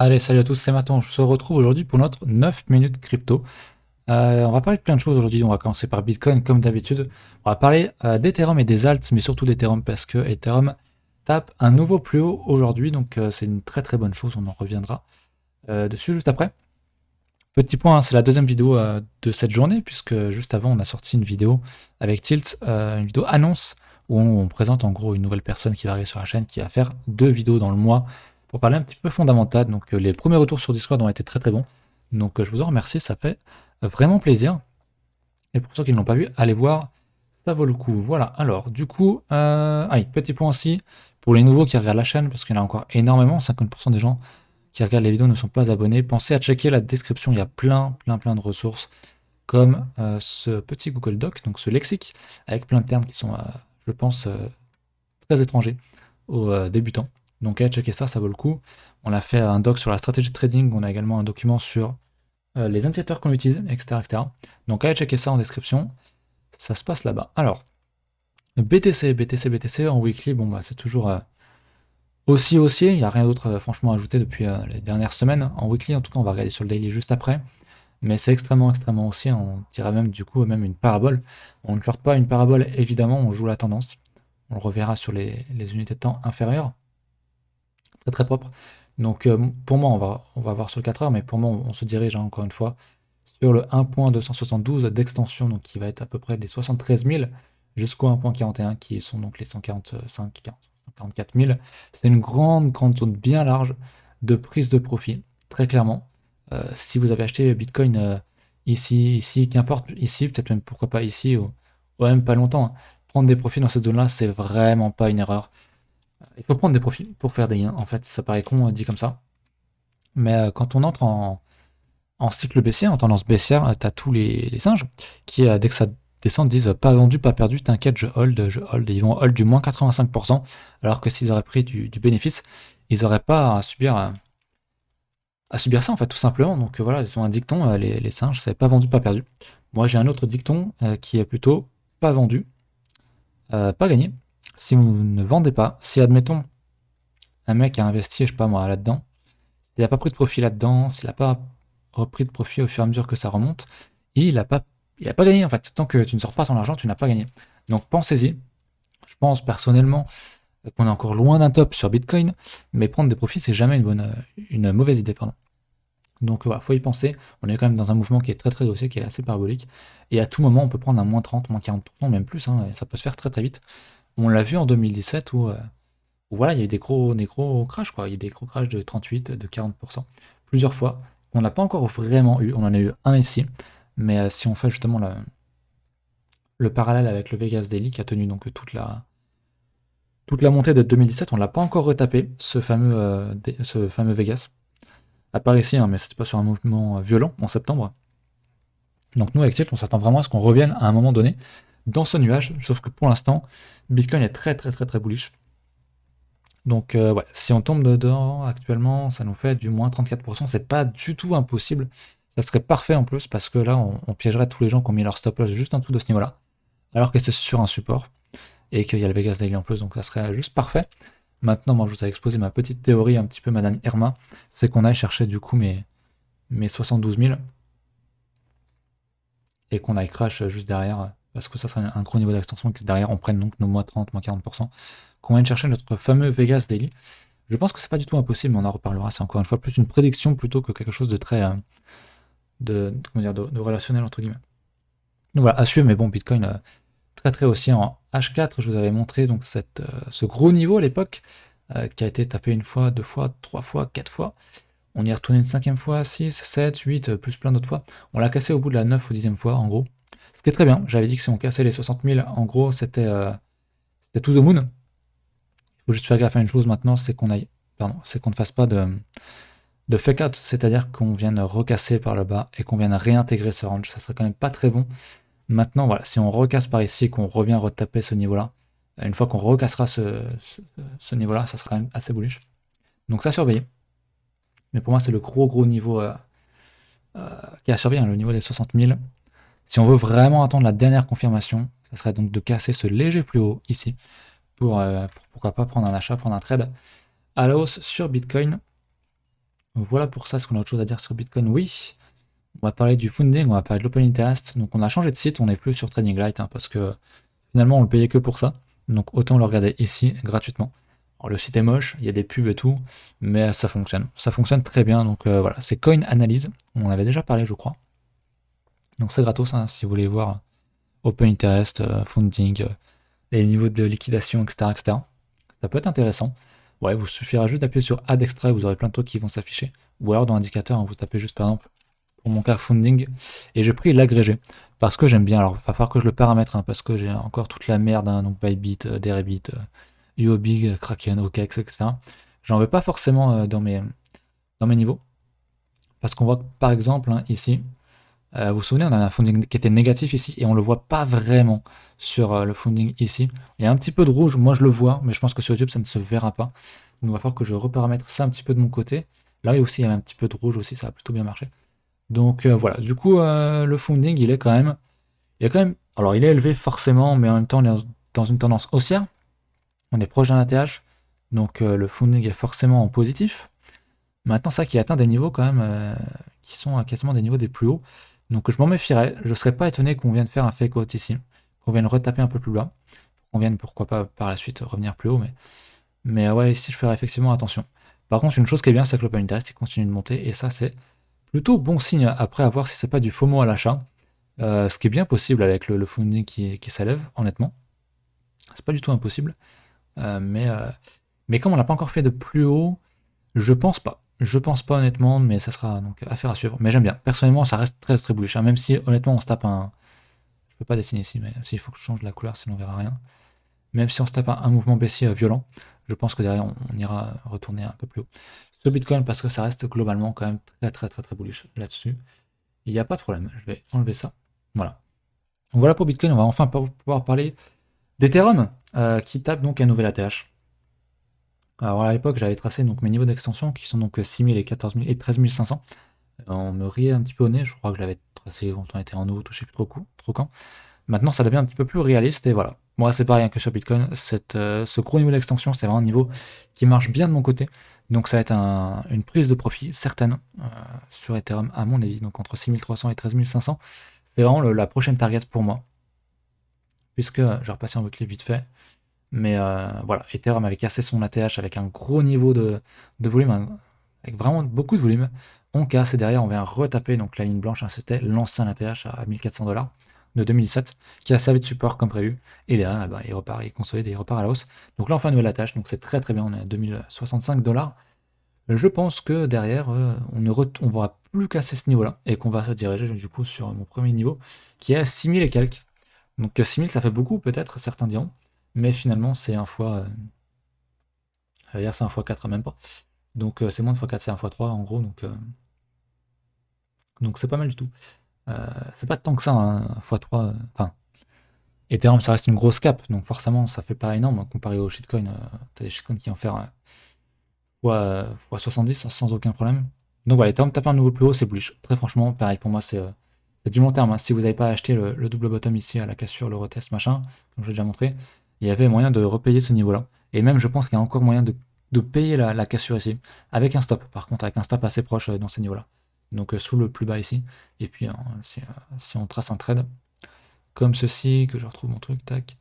Allez, salut à tous, c'est Maton. On se retrouve aujourd'hui pour notre 9 minutes crypto. On va parler de plein de choses aujourd'hui. On va commencer par Bitcoin comme d'habitude. On va parler d'Ethereum et des alts, mais surtout d'Ethereum parce que Ethereum tape un nouveau plus haut aujourd'hui. Donc c'est une très très bonne chose. On en reviendra dessus juste après. Petit point, hein, c'est la deuxième vidéo de cette journée puisque juste avant on a sorti une vidéo avec Tilt, une vidéo annonce où on présente en gros une nouvelle personne qui va arriver sur la chaîne qui va faire 2 vidéos dans le mois pour parler un petit peu fondamental. Donc les premiers retours sur Discord ont été très très bons. Donc je vous en remercie, ça fait vraiment plaisir. Et pour ceux qui ne l'ont pas vu, allez voir, ça vaut le coup. Voilà, alors du coup, petit point aussi pour les nouveaux qui regardent la chaîne, parce qu'il y en a encore énormément, 50% des gens qui regardent les vidéos ne sont pas abonnés. Pensez à checker la description, il y a plein de ressources, comme ce petit Google Doc, donc ce lexique, avec plein de termes qui sont, je pense, très étrangers aux débutants. Donc allez checker ça, ça vaut le coup. On a fait un doc sur la stratégie de trading, on a également un document sur les indicateurs qu'on utilise, etc., etc. Donc allez checker ça en description, ça se passe là-bas. Alors, BTC en weekly, bon bah c'est toujours aussi haussier, il n'y a rien d'autre franchement à ajouter depuis les dernières semaines. En weekly, en tout cas, on va regarder sur le daily juste après. Mais c'est extrêmement haussier, on dirait même du coup même une parabole. On ne short pas une parabole, évidemment, on joue la tendance. On le reverra sur les unités de temps inférieures. Très propre. Donc pour moi, on va voir sur le 4 heures, mais pour moi, on se dirige encore une fois sur le 1.272 d'extension, donc qui va être à peu près des 73 000 jusqu'au 1.41, qui sont donc les 145, 144 000. C'est une grande zone bien large de prise de profit, très clairement. Si vous avez acheté Bitcoin ici, qu'importe, ici, peut-être même pourquoi pas ici, ou même pas longtemps, hein, prendre des profits dans cette zone-là, c'est vraiment pas une erreur. Il faut prendre des profits pour faire des gains. En fait, ça paraît con dit comme ça. Mais quand on entre en cycle baissier, en tendance baissière, tu as tous les singes qui, dès que ça descend, disent pas vendu, pas perdu, t'inquiète, je hold, je hold. Et ils vont hold du moins 85%, alors que s'ils auraient pris du bénéfice, ils n'auraient pas à subir ça, en fait, tout simplement. Donc voilà, ils ont un dicton, les singes, c'est pas vendu, pas perdu. Moi, j'ai un autre dicton qui est plutôt pas vendu, pas gagné. Si vous ne vendez pas, si admettons un mec a investi, je sais pas moi, là-dedans, il n'a pas pris de profit là-dedans, s'il n'a pas repris de profit au fur et à mesure que ça remonte, et il a pas gagné en fait. Tant que tu ne sors pas ton argent, tu n'as pas gagné. Donc pensez-y. Je pense personnellement qu'on est encore loin d'un top sur Bitcoin, mais prendre des profits, c'est jamais une mauvaise idée, pardon. Donc voilà, faut y penser. On est quand même dans un mouvement qui est très haussier, qui est assez parabolique, et à tout moment, on peut prendre un moins 30, moins 40%, même plus, hein, et ça peut se faire très vite. On l'a vu en 2017 où voilà, il y a eu des gros crashs, quoi. Il y a eu des gros crashs de 38, de 40%, plusieurs fois. On n'a pas encore vraiment eu, on en a eu un ici, mais si on fait justement le parallèle avec le Vegas Daily qui a tenu donc toute la montée de 2017, on l'a pas encore retapé, ce fameux Vegas. À part ici, hein, mais c'était pas sur un mouvement violent en septembre. Donc nous, avec Tilt, on s'attend vraiment à ce qu'on revienne à un moment donné dans ce nuage, sauf que pour l'instant, Bitcoin est très bullish. Donc ouais, si on tombe dedans actuellement, ça nous fait du moins 34%, c'est pas du tout impossible. Ça serait parfait en plus parce que là, on piégerait tous les gens qui ont mis leur stop loss juste en dessous de ce niveau-là, alors que c'est sur un support et qu'il y a le Vegas Daily en plus, donc ça serait juste parfait. Maintenant, moi, je vous ai exposé ma petite théorie un petit peu, Madame Irma, c'est qu'on aille chercher du coup mes 72 000 et qu'on aille crash juste derrière, parce que ça serait un gros niveau d'extension et que derrière on prenne donc nos moins 30, moins 40%, qu'on vienne chercher notre fameux Vegas Daily. Je pense que c'est pas du tout impossible, mais on en reparlera. C'est encore une fois plus une prédiction plutôt que quelque chose de très comment dire, de relationnel entre guillemets. Donc voilà, à suivre, mais bon, Bitcoin très haussier en H4. Je vous avais montré donc ce gros niveau à l'époque qui a été tapé une fois, deux fois, trois fois, quatre fois. On y est retourné une cinquième fois, 6, 7, 8, plus plein d'autres fois. On l'a cassé au bout de la 9 ou 10e fois, en gros. Ce qui est très bien. J'avais dit que si on cassait les 60 000, en gros, c'était tout the moon. Il faut juste faire gaffe à une chose maintenant, c'est qu'on ne fasse pas de fake out, c'est-à-dire qu'on vienne recasser par le bas et qu'on vienne réintégrer ce range. Ça serait quand même pas très bon. Maintenant, voilà, si on recasse par ici et qu'on revient retaper ce niveau-là, une fois qu'on recassera ce niveau-là, ça sera quand même assez bullish. Donc ça surveiller. Mais pour moi, c'est le gros niveau qui a surveillé, hein, le niveau des 60 000. Si on veut vraiment attendre la dernière confirmation, ça serait donc de casser ce léger plus haut ici pour pourquoi pas prendre un achat, prendre un trade à la hausse sur Bitcoin. Voilà pour ça. Est-ce qu'on a autre chose à dire sur Bitcoin? Oui. On va parler du funding, on va parler de l'open interest. Donc on a changé de site, on n'est plus sur Trading Light hein, parce que finalement on le payait que pour ça. Donc autant le regarder ici gratuitement. Alors, le site est moche, il y a des pubs et tout, mais ça fonctionne. Ça fonctionne très bien. Donc voilà, c'est Coin Analyse. On en avait déjà parlé, je crois. Donc c'est gratos hein, si vous voulez voir open interest, funding, les niveaux de liquidation, etc., etc. Ça peut être intéressant. Ouais, vous suffira juste d'appuyer sur Add Extra et vous aurez plein de trucs qui vont s'afficher. Ou alors dans l'indicateur, hein, vous tapez juste par exemple pour mon cas funding et j'ai pris l'agrégé parce que j'aime bien. Alors, il va falloir que je le paramètre hein, parce que j'ai encore toute la merde, hein, donc Bybit, Deribit, UOB, Kraken, OKEx, etc. J'en veux pas forcément dans mes niveaux parce qu'on voit que, par exemple hein, ici, vous vous souvenez, on a un funding qui était négatif ici et on le voit pas vraiment sur le funding ici. Il y a un petit peu de rouge, moi je le vois, mais je pense que sur YouTube ça ne se verra pas. Donc il va falloir que je reparamètre ça un petit peu de mon côté. Là aussi il y a un petit peu de rouge aussi, ça a plutôt bien marché. Donc voilà, du coup le funding il est quand même, alors il est élevé forcément, mais en même temps on est dans une tendance haussière. On est proche d'un ATH, donc le funding est forcément en positif. Maintenant ça qui atteint des niveaux quand même qui sont quasiment des niveaux des plus hauts. Donc je m'en méfierais, je ne serais pas étonné qu'on vienne faire un fake out ici, qu'on vienne retaper un peu plus bas, qu'on vienne pourquoi pas par la suite revenir plus haut, mais ouais ici je ferai effectivement attention. Par contre une chose qui est bien c'est que l'open interest il continue de monter et ça c'est plutôt bon signe après à voir si c'est pas du FOMO à l'achat. Ce qui est bien possible avec le funding qui s'élève, honnêtement. C'est pas du tout impossible. Mais comme on n'a pas encore fait de plus haut, je pense pas. Je pense pas honnêtement, mais ça sera donc affaire à suivre. Mais j'aime bien. Personnellement, ça reste très très bullish. Hein, même si honnêtement on se tape un. Je peux pas dessiner ici, mais s'il faut que je change la couleur, sinon on verra rien. Même si on se tape un mouvement baissier violent, je pense que derrière on ira retourner un peu plus haut. Ce Bitcoin, parce que ça reste globalement quand même très très très très bullish là-dessus. Il n'y a pas de problème. Je vais enlever ça. Voilà. Donc voilà pour Bitcoin, on va enfin pouvoir parler d'Ethereum qui tape donc un nouvel ATH. Alors à l'époque, j'avais tracé donc mes niveaux d'extension qui sont donc 6000 et 14000 et 13500. On me riait un petit peu au nez, je crois que je l'avais tracé quand on était en août, je sais plus trop quand. Maintenant, ça devient un petit peu plus réaliste et voilà. Moi, c'est pas rien que sur Bitcoin. Ce gros niveau d'extension, c'est vraiment un niveau qui marche bien de mon côté. Donc, ça va être une prise de profit certaine sur Ethereum, à mon avis. Donc, entre 6300 et 13500, c'est vraiment la prochaine target pour moi. Puisque je vais repasser en weekly vite fait. Mais voilà, Ethereum avait cassé son ATH avec un gros niveau de volume, avec vraiment beaucoup de volume. On casse et derrière on vient retaper donc la ligne blanche, hein, c'était l'ancien ATH à 1400$ de 2017 qui a servi de support comme prévu. Et derrière bah, il repart, il consolide et il repart à la hausse. Donc là on fait un nouvel ATH, donc c'est très très bien, on est à 2065$. Je pense que derrière on ne va plus casser ce niveau-là et qu'on va se diriger du coup sur mon premier niveau qui est à 6000 et quelques. Donc 6000 ça fait beaucoup peut-être, certains diront. Mais finalement, c'est un fois. C'est un fois 4 même pas. Donc c'est moins de fois 4, c'est un fois 3 en gros. Donc c'est pas mal du tout. C'est pas tant que ça, hein, fois 3. Enfin, Ethereum, ça reste une grosse cap. Donc forcément, ça fait pas énorme hein, comparé aux shitcoins. T'as des shitcoins qui en font fois 70 sans aucun problème. Donc voilà, Ethereum tape un nouveau plus haut, c'est bullish. Très franchement, pareil pour moi, c'est du long terme. Hein. Si vous n'avez pas acheté le double bottom ici à la cassure, le retest, machin, comme je l'ai déjà montré, il y avait moyen de repayer ce niveau-là. Et même, je pense qu'il y a encore moyen de payer la cassure ici, avec un stop, par contre, avec un stop assez proche dans ces niveaux-là. Donc sous le plus bas ici. Et puis, si on trace un trade, comme ceci, que je retrouve mon truc, tac,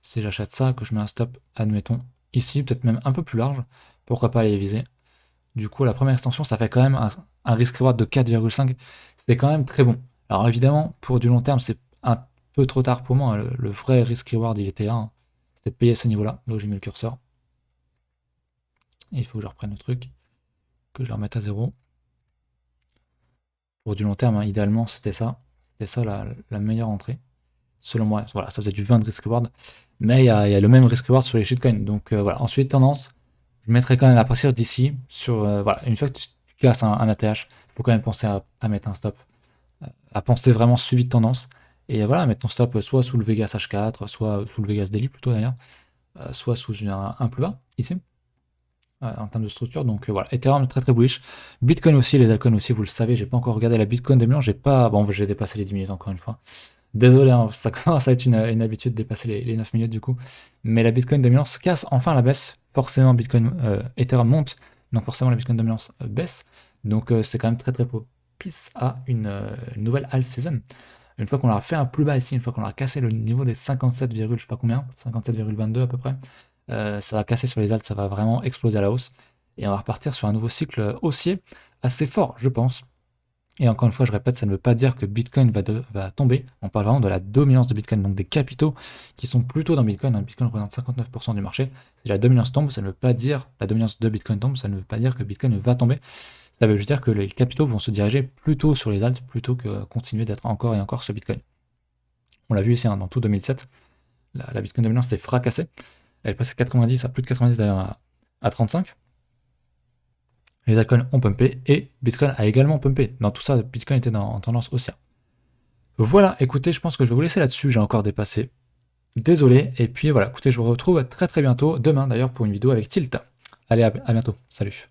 si j'achète ça, que je mets un stop, admettons, ici, peut-être même un peu plus large, pourquoi pas aller viser. Du coup, la première extension, ça fait quand même un risk-reward de 4,5. C'est quand même très bon. Alors évidemment, pour du long terme, c'est un peu trop tard pour moi. Hein. Le vrai risk-reward, il était 1. C'était de payer à ce niveau-là, là où j'ai mis le curseur. Et il faut que je reprenne le truc, que je le remette à 0. Pour du long terme, hein, idéalement, c'était ça. C'était ça la meilleure entrée. Selon moi, voilà, ça faisait du 20 de risk-reward. Mais il y a le même risk-reward sur les shitcoins. Donc voilà, ensuite, tendance, je mettrai quand même à partir d'ici, voilà, une fois que tu casses un ATH, il faut quand même penser à mettre un stop, à penser vraiment suivi de tendance, et voilà, mettre ton stop soit sous le Vegas H4, soit sous le Vegas Daily plutôt d'ailleurs, soit sous un plus bas, ici, en termes de structure, donc voilà, Ethereum très très bullish, Bitcoin aussi, les altcoins aussi, vous le savez, j'ai pas encore regardé la Bitcoin 2000, j'ai dépassé les 10 minutes encore une fois, désolé, hein, ça commence à être une habitude de dépasser les 9 minutes du coup. Mais la Bitcoin dominance casse enfin la baisse. Forcément, Ethereum monte. Donc forcément, la Bitcoin dominance baisse. Donc c'est quand même très propice à une nouvelle alt season. Une fois qu'on aura fait un plus bas ici, une fois qu'on aura cassé le niveau des 57, je sais pas combien, 57,22 à peu près, ça va casser sur les alts, ça va vraiment exploser à la hausse. Et on va repartir sur un nouveau cycle haussier assez fort, je pense. Et encore une fois, je répète, ça ne veut pas dire que Bitcoin va tomber. On parle vraiment de la dominance de Bitcoin, donc des capitaux qui sont plutôt dans Bitcoin. Bitcoin représente 59% du marché. Si la dominance tombe, ça ne veut pas dire, la dominance de Bitcoin tombe, ça ne veut pas dire que Bitcoin va tomber. Ça veut juste dire que les capitaux vont se diriger plutôt sur les alts plutôt que continuer d'être encore et encore sur Bitcoin. On l'a vu ici dans tout 2007, la Bitcoin dominance s'est fracassée. Elle est passée de 90 à plus de 90 d'ailleurs à 35. Les altcoins ont pumpé et Bitcoin a également pumpé. Dans tout ça, Bitcoin était en tendance haussière. Voilà, écoutez, je pense que je vais vous laisser là-dessus, j'ai encore dépassé. Désolé, et puis voilà, écoutez, je vous retrouve très bientôt, demain d'ailleurs, pour une vidéo avec Tilt. Allez, à bientôt, salut.